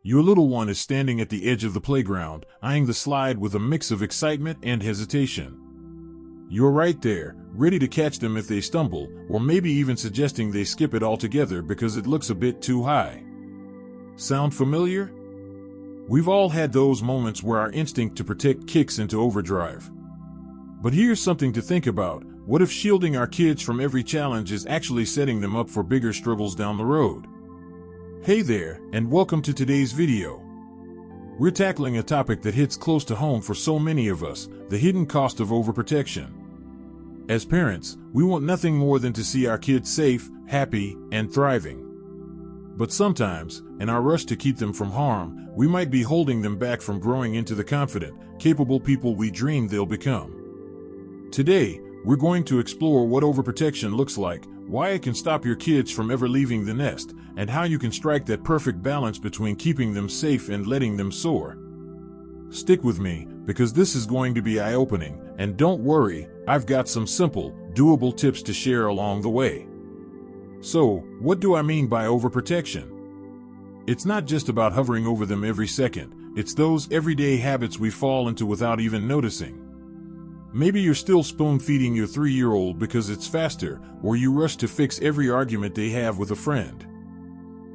Your little one is standing at the edge of the playground, eyeing the slide with a mix of excitement and hesitation. You're right there, ready to catch them if they stumble, or maybe even suggesting they skip it altogether because it looks a bit too high. Sound familiar? We've all had those moments where our instinct to protect kicks into overdrive. But here's something to think about. What if shielding our kids from every challenge is actually setting them up for bigger struggles down the road? Hey there, and welcome to today's video. We're tackling a topic that hits close to home for so many of us, the hidden cost of overprotection. As parents, we want nothing more than to see our kids safe, happy, and thriving. But sometimes, in our rush to keep them from harm, we might be holding them back from growing into the confident, capable people we dreamed they'll become. Today, we're going to explore what overprotection looks like, why it can stop your kids from ever leaving the nest, and how you can strike that perfect balance between keeping them safe and letting them soar. Stick with me, because this is going to be eye-opening, and don't worry, I've got some simple, doable tips to share along the way. So, what do I mean by overprotection? It's not just about hovering over them every second, it's those everyday habits we fall into without even noticing. Maybe you're still spoon-feeding your 3-year-old because it's faster, or you rush to fix every argument they have with a friend.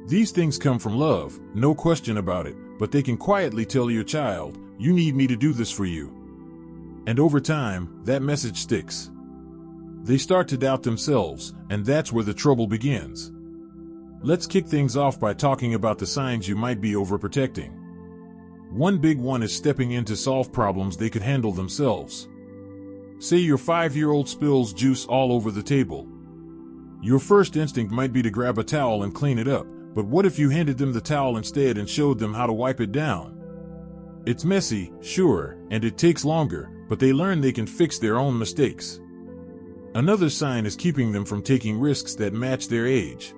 These things come from love, no question about it, but they can quietly tell your child, "You need me to do this for you." And over time, that message sticks. They start to doubt themselves, and that's where the trouble begins. Let's kick things off by talking about the signs you might be overprotecting. One big one is stepping in to solve problems they could handle themselves. Say your 5-year-old spills juice all over the table. Your first instinct might be to grab a towel and clean it up, but what if you handed them the towel instead and showed them how to wipe it down? It's messy, sure, and it takes longer, but they learn they can fix their own mistakes. Another sign is keeping them from taking risks that match their age.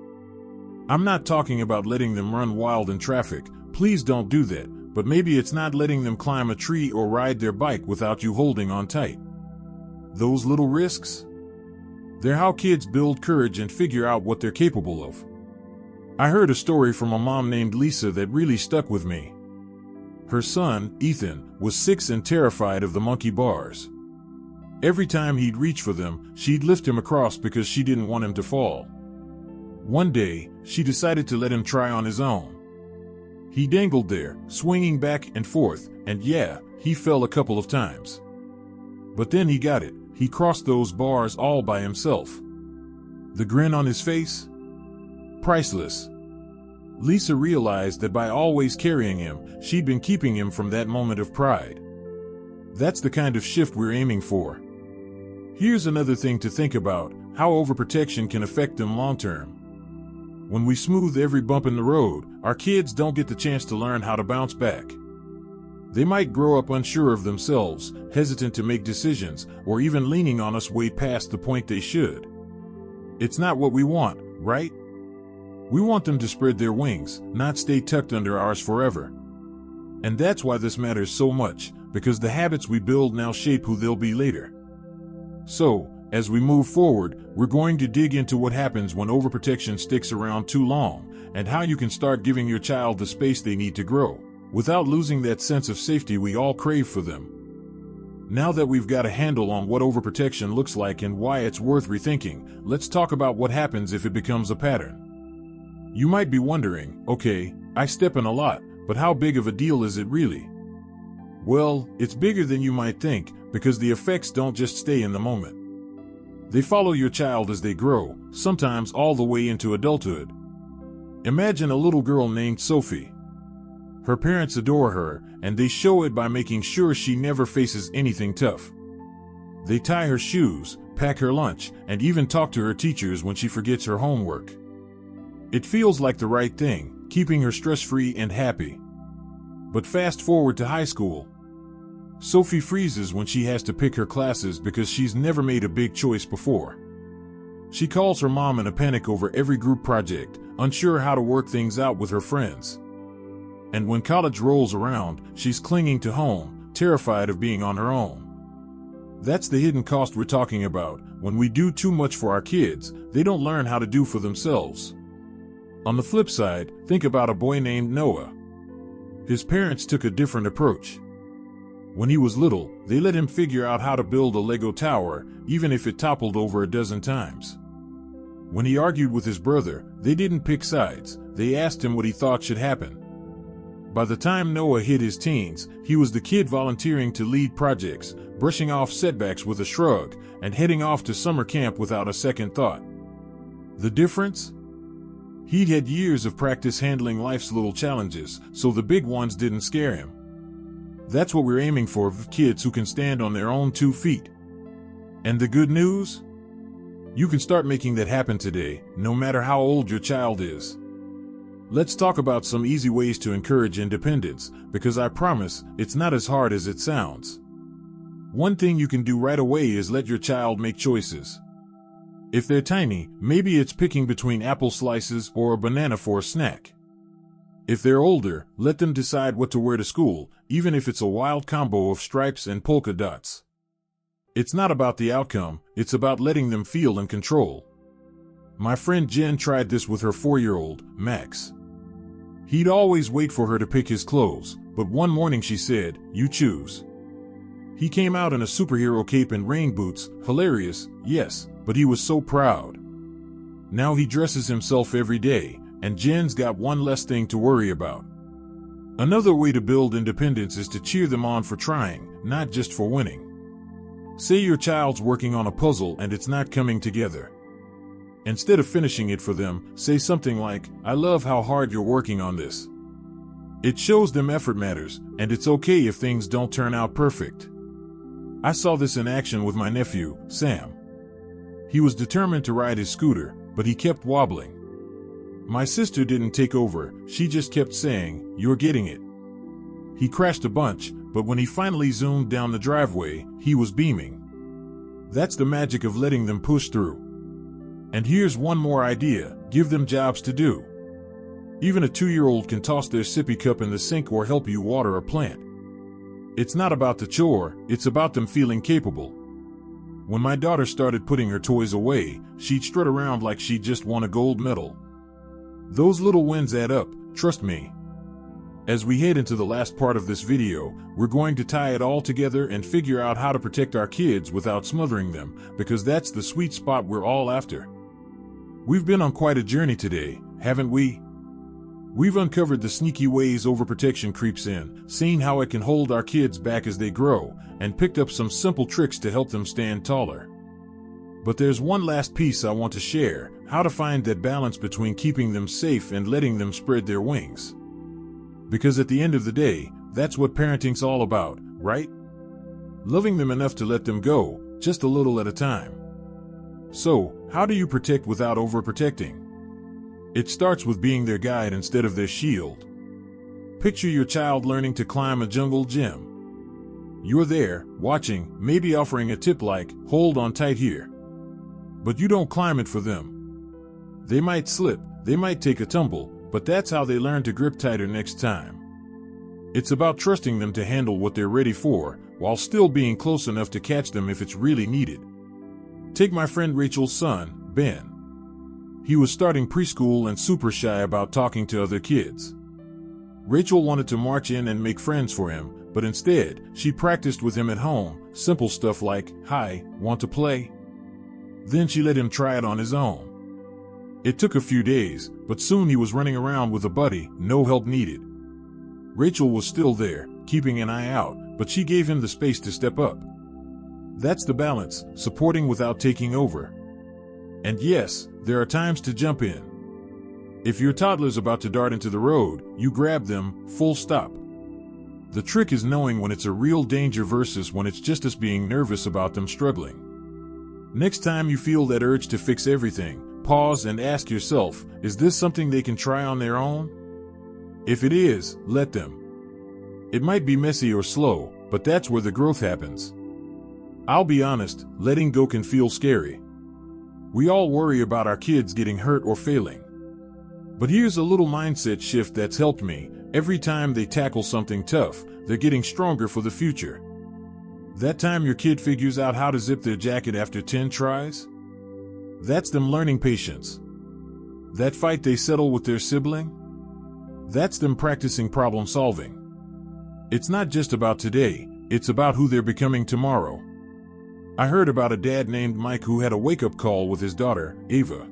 I'm not talking about letting them run wild in traffic, please don't do that, but maybe it's not letting them climb a tree or ride their bike without you holding on tight. Those little risks? They're how kids build courage and figure out what they're capable of. I heard a story from a mom named Lisa that really stuck with me. Her son, Ethan, was 6 and terrified of the monkey bars. Every time he'd reach for them, she'd lift him across because she didn't want him to fall. One day, she decided to let him try on his own. He dangled there, swinging back and forth, and yeah, he fell a couple of times. But then he got it. He crossed those bars all by himself. The grin on his face? Priceless. Lisa realized that by always carrying him, she'd been keeping him from that moment of pride. That's the kind of shift we're aiming for. Here's another thing to think about, how overprotection can affect them long-term. When we smooth every bump in the road, our kids don't get the chance to learn how to bounce back. They might grow up unsure of themselves, hesitant to make decisions, or even leaning on us way past the point they should. It's not what we want, right? We want them to spread their wings, not stay tucked under ours forever. And that's why this matters so much, because the habits we build now shape who they'll be later. So, as we move forward, we're going to dig into what happens when overprotection sticks around too long, and how you can start giving your child the space they need to grow, without losing that sense of safety we all crave for them. Now that we've got a handle on what overprotection looks like and why it's worth rethinking, let's talk about what happens if it becomes a pattern. You might be wondering, okay, I step in a lot, but how big of a deal is it really? Well, it's bigger than you might think, because the effects don't just stay in the moment. They follow your child as they grow, sometimes all the way into adulthood. Imagine a little girl named Sophie. Her parents adore her, and they show it by making sure she never faces anything tough. They tie her shoes, pack her lunch, and even talk to her teachers when she forgets her homework. It feels like the right thing, keeping her stress-free and happy. But fast forward to high school. Sophie freezes when she has to pick her classes because she's never made a big choice before. She calls her mom in a panic over every group project, unsure how to work things out with her friends. And when college rolls around, she's clinging to home, terrified of being on her own. That's the hidden cost we're talking about. When we do too much for our kids, they don't learn how to do for themselves. On the flip side, think about a boy named Noah. His parents took a different approach. When he was little, they let him figure out how to build a Lego tower, even if it toppled over a dozen times. When he argued with his brother, they didn't pick sides, they asked him what he thought should happen. By the time Noah hit his teens, he was the kid volunteering to lead projects, brushing off setbacks with a shrug, and heading off to summer camp without a second thought. The difference? He'd had years of practice handling life's little challenges, so the big ones didn't scare him. That's what we're aiming for with kids who can stand on their own 2 feet. And the good news? You can start making that happen today, no matter how old your child is. Let's talk about some easy ways to encourage independence, because I promise it's not as hard as it sounds. One thing you can do right away is let your child make choices. If they're tiny, maybe it's picking between apple slices or a banana for a snack. If they're older, let them decide what to wear to school, even if it's a wild combo of stripes and polka dots. It's not about the outcome, it's about letting them feel in control. My friend Jen tried this with her 4-year-old, Max. He'd always wait for her to pick his clothes, but one morning she said, "You choose." He came out in a superhero cape and rain boots, hilarious, yes, but he was so proud. Now he dresses himself every day, and Jen's got one less thing to worry about. Another way to build independence is to cheer them on for trying, not just for winning. Say your child's working on a puzzle and it's not coming together. Instead of finishing it for them, say something like, "I love how hard you're working on this." It shows them effort matters, and it's okay if things don't turn out perfect. I saw this in action with my nephew, Sam. He was determined to ride his scooter, but he kept wobbling. My sister didn't take over, she just kept saying, "You're getting it." He crashed a bunch, but when he finally zoomed down the driveway, he was beaming. That's the magic of letting them push through. And here's one more idea, give them jobs to do. Even a 2-year-old can toss their sippy cup in the sink or help you water a plant. It's not about the chore, it's about them feeling capable. When my daughter started putting her toys away, she'd strut around like she'd just won a gold medal. Those little wins add up, trust me. As we head into the last part of this video, we're going to tie it all together and figure out how to protect our kids without smothering them, because that's the sweet spot we're all after. We've been on quite a journey today, haven't we? We've uncovered the sneaky ways overprotection creeps in, seen how it can hold our kids back as they grow, and picked up some simple tricks to help them stand taller. But there's one last piece I want to share, how to find that balance between keeping them safe and letting them spread their wings. Because at the end of the day, that's what parenting's all about, right? Loving them enough to let them go, just a little at a time. So, how do you protect without overprotecting? It starts with being their guide instead of their shield. Picture your child learning to climb a jungle gym. You're there, watching, maybe offering a tip like, "Hold on tight here." But you don't climb it for them. They might slip, they might take a tumble, but that's how they learn to grip tighter next time. It's about trusting them to handle what they're ready for, while still being close enough to catch them if it's really needed. Take my friend Rachel's son, Ben. He was starting preschool and super shy about talking to other kids. Rachel wanted to march in and make friends for him, but instead, she practiced with him at home, simple stuff like, "Hi, want to play?" Then she let him try it on his own. It took a few days, but soon he was running around with a buddy, no help needed. Rachel was still there, keeping an eye out, but she gave him the space to step up. That's the balance, supporting without taking over. And yes, there are times to jump in. If your toddler's about to dart into the road, you grab them, full stop. The trick is knowing when it's a real danger versus when it's just us being nervous about them struggling. Next time you feel that urge to fix everything, pause and ask yourself, is this something they can try on their own? If it is, let them. It might be messy or slow, but that's where the growth happens. I'll be honest, letting go can feel scary. We all worry about our kids getting hurt or failing. But here's a little mindset shift that's helped me. Every time they tackle something tough, they're getting stronger for the future. That time your kid figures out how to zip their jacket after 10 tries? That's them learning patience. That fight they settle with their sibling? That's them practicing problem solving. It's not just about today, it's about who they're becoming tomorrow. I heard about a dad named Mike who had a wake-up call with his daughter, Ava.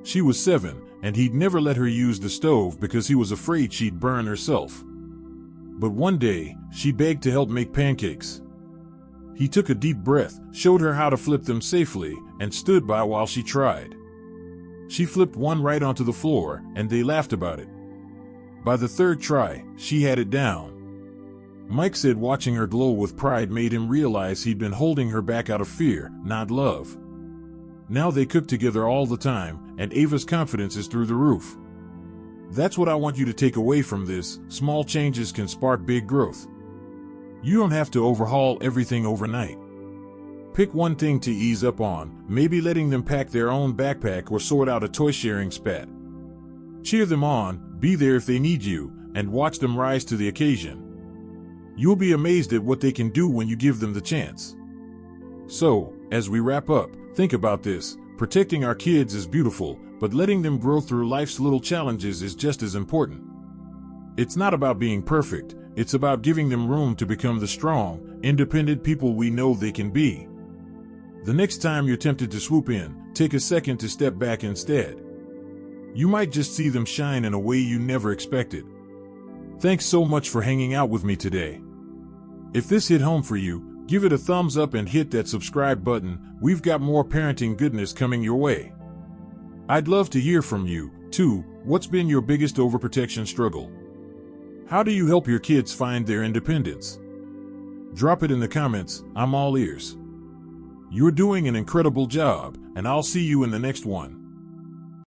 She was 7, and he'd never let her use the stove because he was afraid she'd burn herself. But one day, she begged to help make pancakes. He took a deep breath, showed her how to flip them safely, and stood by while she tried. She flipped one right onto the floor, and they laughed about it. By the third try, she had it down. Mike said watching her glow with pride made him realize he'd been holding her back out of fear, not love. Now they cook together all the time, and Ava's confidence is through the roof. That's what I want you to take away from this: small changes can spark big growth. You don't have to overhaul everything overnight. Pick one thing to ease up on, maybe letting them pack their own backpack or sort out a toy-sharing spat. Cheer them on, be there if they need you, and watch them rise to the occasion. You'll be amazed at what they can do when you give them the chance. So, as we wrap up, think about this: protecting our kids is beautiful, but letting them grow through life's little challenges is just as important. It's not about being perfect, it's about giving them room to become the strong, independent people we know they can be. The next time you're tempted to swoop in, take a second to step back instead. You might just see them shine in a way you never expected. Thanks so much for hanging out with me today. If this hit home for you, give it a thumbs up and hit that subscribe button. We've got more parenting goodness coming your way. I'd love to hear from you, too. What's been your biggest overprotection struggle? How do you help your kids find their independence? Drop it in the comments, I'm all ears. You're doing an incredible job, and I'll see you in the next one.